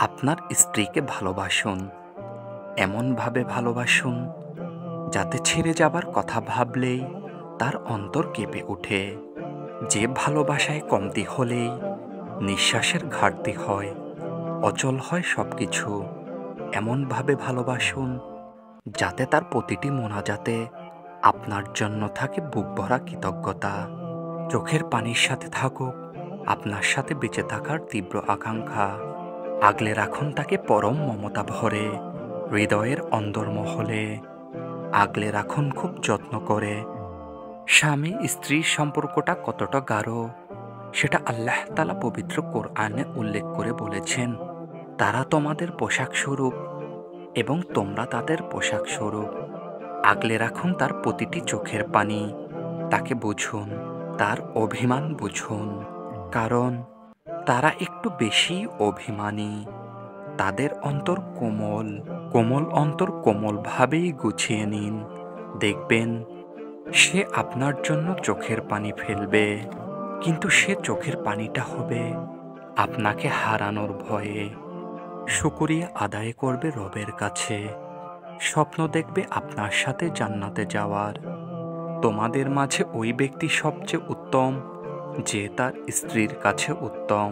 আপনার স্ত্রীকে ভালোবাসুন, এমনভাবে ভালোবাসুন যাতে ছেড়ে যাবার কথা ভাবলেই তার অন্তর কেঁপে ওঠে। যে ভালোবাসায় কমতি হলেই নিঃশ্বাসের ঘাটতি হয়, অচল হয় সবকিছু। এমনভাবে ভালোবাসুন যাতে তার প্রতিটি মোনাজাতে আপনার জন্য থাকে বুক ভরা কৃতজ্ঞতা। চোখের পানির সাথে থাকুক আপনার সাথে বেঁচে থাকার তীব্র আকাঙ্ক্ষা। আগলে রাখুন তাকে পরম মমতা ভরে হৃদয়ের অন্দরমহলে। আগলে রাখুন খুব যত্ন করে। স্বামী স্ত্রীর সম্পর্কটা কতটা গাঢ় সেটা আল্লাহ তাআলা পবিত্র কোরআনে উল্লেখ করে বলেছেন, তারা তোমাদের পোশাক স্বরূপ এবং তোমরা তাদের পোশাক স্বরূপ। আগলে রাখুন তার প্রতিটি চোখের পানি, তাকে বুঝুন, তার অভিমান বুঝুন, কারণ তারা একটু বেশি অভিমানী। তাদের অন্তর কোমল, কোমল অন্তর কোমলভাবেই গুছিয়ে নিন। দেখবেন সে আপনার জন্য চোখের পানি ফেলবে, কিন্তু সে চোখের পানিটা হবে আপনাকে হারানোর ভয়ে। শুকরিয়া আদায় করবে রবের কাছে, স্বপ্ন দেখবে আপনার সাথে জান্নাতে যাওয়ার। তোমাদের মাঝে ওই ব্যক্তি সবচেয়ে উত্তম যে তার স্ত্রীর কাছে উত্তম।